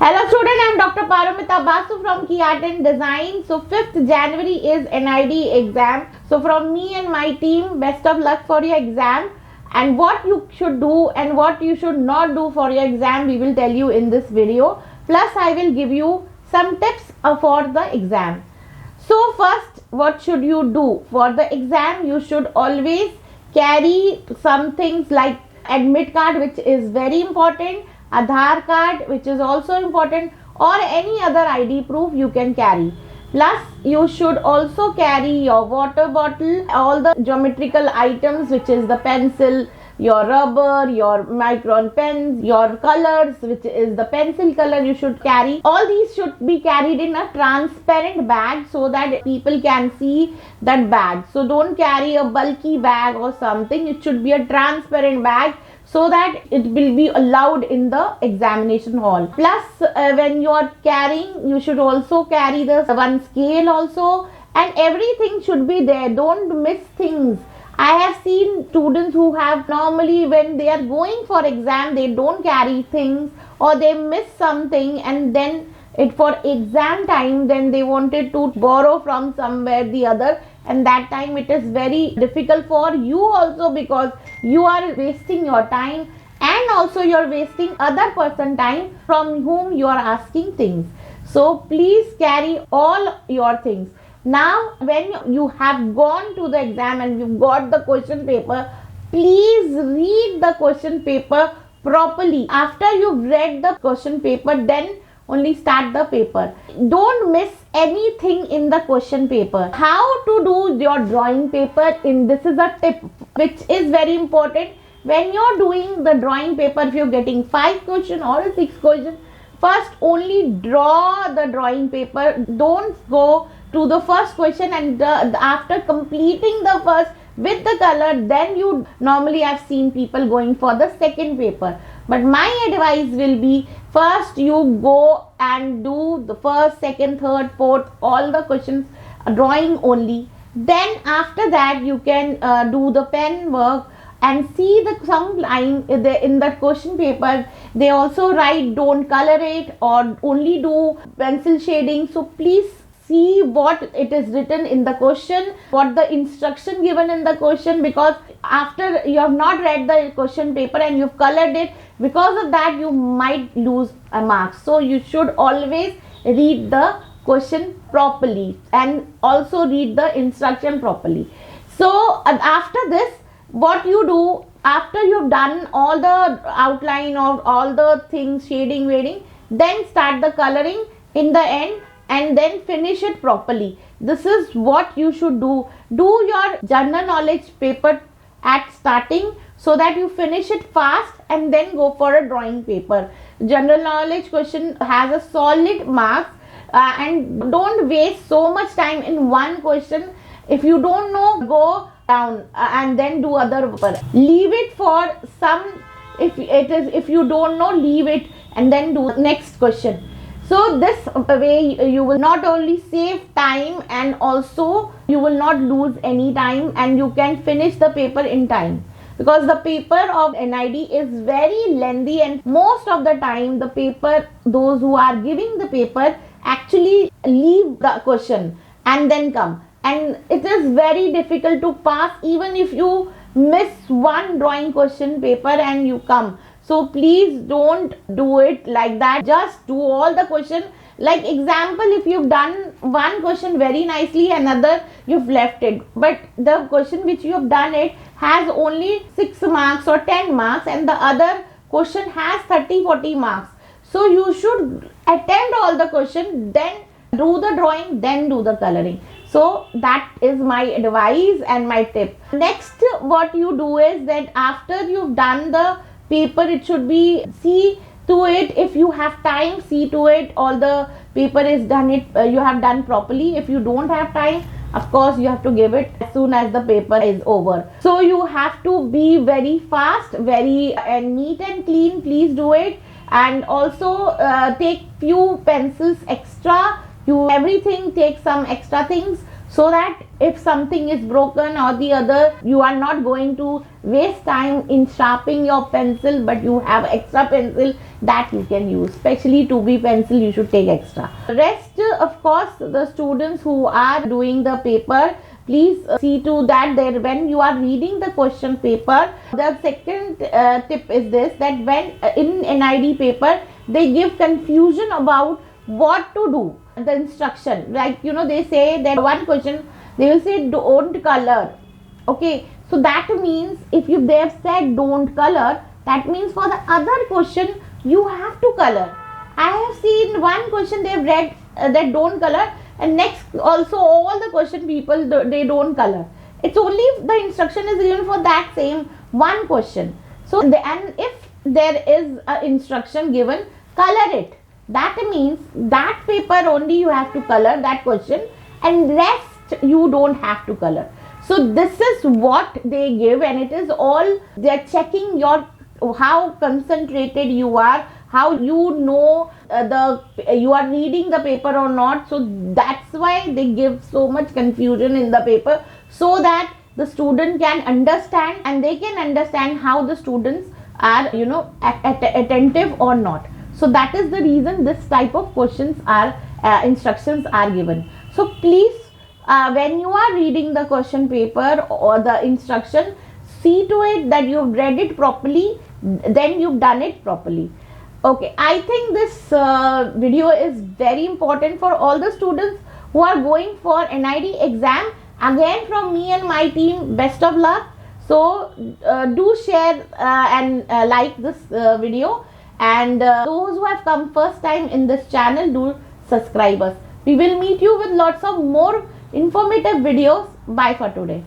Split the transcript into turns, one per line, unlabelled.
Hello student, I am Dr. Paromitta Basu from Key Art and Design. So 5th January is NID exam. So from me and my team, best of luck for your exam. And what you should do and what you should not do for your exam, we will tell you in this video. Plus I will give you some tips for the exam. So first, what should you do? For the exam, you should always carry some things like admit card, which is very important, Aadhaar card, which is also important, or any other ID proof you can carry. Plus, you should also carry your water bottle, all the geometrical items, which is the pencil, your rubber, your micron pens, your colors, which is the pencil color you should carry. All these should be carried in a transparent bag so that people can see that bag. So don't carry a bulky bag or something. It should be a transparent bag so that it will be allowed in the examination hall. Plus, when you are carrying, you should also carry the one scale also, and everything should be there. Don't miss things. I have seen students who have normally, when they are going for exam, they don't carry things or they miss something, and then for exam time, then they wanted to borrow from somewhere the other, and that time it is very difficult for you also, because you are wasting your time and also you are wasting other person time from whom you are asking things. So please carry all your things. Now when you have gone to the exam and you got the question paper, please read the question paper properly. After you've read the question paper, then only start the paper. Don't miss anything in the question paper. How to do your drawing paper, this is a tip which is very important. When you're doing the drawing paper, if you're getting 5 questions or 6 questions, first only draw the drawing paper. Don't go to the first question and after completing the first with the color, then you normally have seen people going for the second paper. But my advice will be, first you go and do the first, second, third, fourth, all the questions drawing only. Then after that you can do the pen work and see some line in the question paper. They also write don't color it or only do pencil shading. So please see what it is written in the question, what the instruction given in the question, because after you have not read the question paper and you've colored it, because of that you might lose a mark. So you should always read the question properly and also read the instruction properly. So after this, what you do, after you've done all the outline of all the things, shading, weighting, then start the coloring in the end and then finish it properly. This is what you should do. Do your general knowledge paper at starting so that you finish it fast and then go for a drawing paper. General knowledge question has a solid marks, and don't waste so much time in one question. If you don't know, go down and then do other paper. Leave it for some, if you don't know, leave it and then do next question. So this way you will not only save time and also you will not lose any time, and you can finish the paper in time, because the paper of NID is very lengthy, and most of the time the paper, those who are giving the paper actually leave the question and then come, and it is very difficult to pass even if you miss one drawing question paper and you come. So please don't do it like that. Just do all the question. Like example, if you've done one question very nicely, another you've left it, but the question which you have done it has only 6 marks or 10 marks and the other question has 30-40 marks. So you should attempt all the question, then do the drawing, then do the coloring. So that is my advice and my tip. Next, what you do is that after you've done the paper, it should be, see to it, if you have time, see to it all the paper is done, you have done properly. If you don't have time, of course you have to give it as soon as the paper is over. So you have to be very fast, very neat and clean. Please do it. And also take few pencils extra. Everything take some extra things so that if something is broken or the other, you are not going to waste time in sharpening your pencil, but you have extra pencil that you can use. Especially 2B pencil, you should take extra. Rest, of course, the students who are doing the paper, please see to that there when you are reading the question paper. The second tip is this, that when in NID paper they give confusion about what to do, the instruction, like they say that one question they will say don't color. Okay, so that means if they have said don't color, that means for the other question you have to color. I have seen one question they have read that don't color, and next also all the question people they don't color. It's only if the instruction is given for that same one question. So and if there is a instruction given, color it. That means that paper only you have to color that question, and rest you don't have to color. So this is what they give, and it is all they are checking your how concentrated you are, how you know you are reading the paper or not. So that's why they give so much confusion in the paper, so that the student can understand, and they can understand how the students are attentive or not. So that is the reason this type of questions are instructions are given. So please, when you are reading the question paper or the instruction, see to it that you've read it properly, then you've done it properly. Okay, I think this video is very important for all the students who are going for NID exam. Again, from me and my team, best of luck. So do share and like this video, and those who have come first time in this channel, do subscribe us. We will meet you with lots of more informative videos. Bye for today.